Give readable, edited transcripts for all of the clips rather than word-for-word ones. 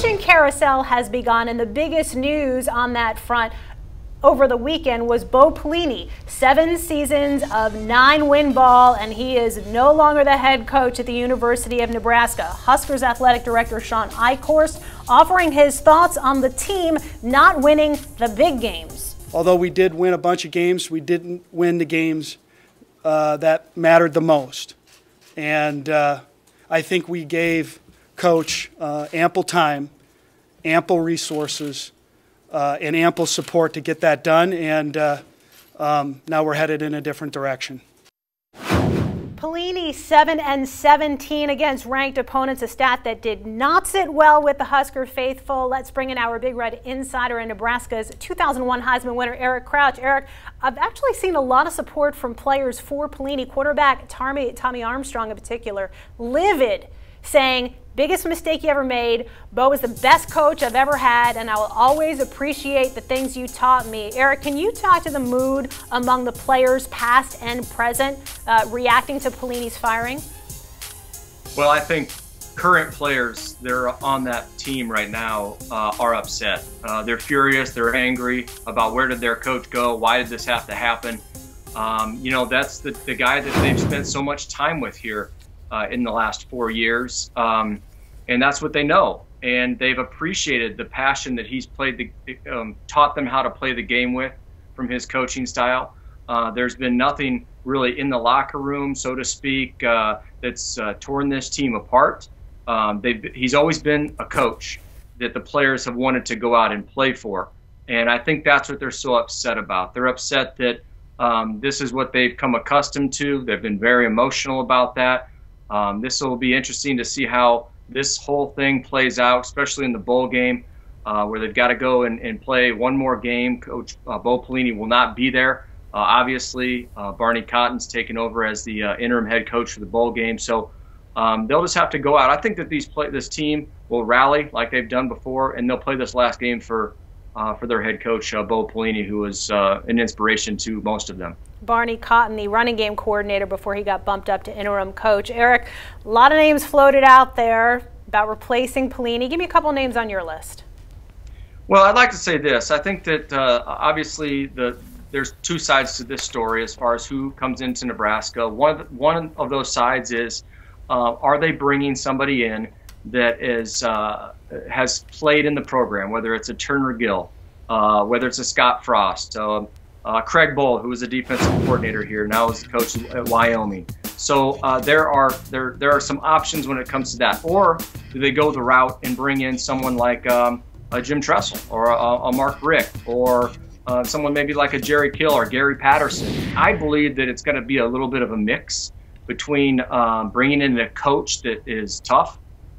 coaching carousel has begun, and the biggest news on that front over the weekend was Bo Pelini. 7 seasons of 9-win ball, and he is no longer the head coach at the University of Nebraska. Huskers athletic director Sean Eichhorst offering his thoughts on the team not winning the big games. Although we did win a bunch of games, we didn't win the games that mattered the most. And I think we gave Coach ample time, ample resources, and ample support to get that done, and now we're headed in a different direction. Pelini 7-17 against ranked opponents, a stat that did not sit well with the Husker faithful. Let's bring in our Big Red insider and Nebraska's 2001 Heisman winner, Eric Crouch. Eric, I've actually seen a lot of support from players for Pelini, quarterback Tommy Armstrong in particular, livid, saying, biggest mistake you ever made. Bo is the best coach I've ever had, and I will always appreciate the things you taught me. Eric, can you talk to the mood among the players, past and present, reacting to Pelini's firing? Well, I think current players that are on that team right now are upset. They're furious, they're angry about where did their coach go, why did this have to happen. You know, that's the guy that they've spent so much time with here in the last 4 years. And that's what they know. And they've appreciated the passion that he's taught them how to play the game with from his coaching style. There's been nothing really in the locker room, so to speak, that's torn this team apart. He's always been a coach that the players have wanted to go out and play for. And I think that's what they're so upset about. They're upset that this is what they've come accustomed to. They've been very emotional about that. This will be interesting to see how this whole thing plays out, especially in the bowl game, where they've got to go and play one more game. Coach Bo Pelini will not be there. Obviously, Barney Cotton's taken over as the interim head coach for the bowl game. So they'll just have to go out. I think that this team will rally like they've done before, and they'll play this last game for their head coach, Bo Pelini, who was an inspiration to most of them. Barney Cotton, the running game coordinator before he got bumped up to interim coach. Eric, a lot of names floated out there about replacing Pelini. Give me a couple names on your list. Well, I'd like to say this. I think that obviously there's two sides to this story as far as who comes into Nebraska. One of those sides is, are they bringing somebody in that has played in the program, whether it's a Turner Gill, whether it's a Scott Frost, Craig Bull, who was a defensive coordinator here, now is the coach at Wyoming. So there are some options when it comes to that. Or do they go the route and bring in someone like a Jim Tressel or a Mark Rick or someone maybe like a Jerry Kill or Gary Patterson? I believe that it's going to be a little bit of a mix between bringing in a coach that is tough,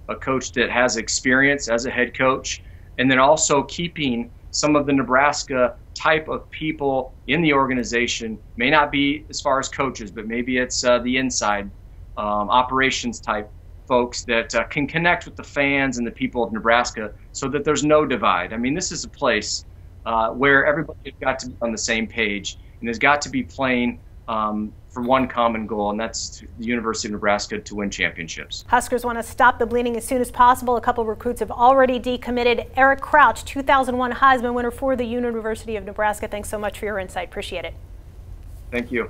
a coach that has experience as a head coach, and then also keeping some of the Nebraska type of people in the organization. May not be as far as coaches, but maybe it's the inside operations type folks that can connect with the fans and the people of Nebraska so that there's no divide. I mean, this is a place where everybody's got to be on the same page and has got to be playing for one common goal, and that's the University of Nebraska to win championships. Huskers want to stop the bleeding as soon as possible. A couple of recruits have already decommitted. Eric Crouch, 2001 Heisman winner for the University of Nebraska. Thanks so much for your insight. Appreciate it. Thank you.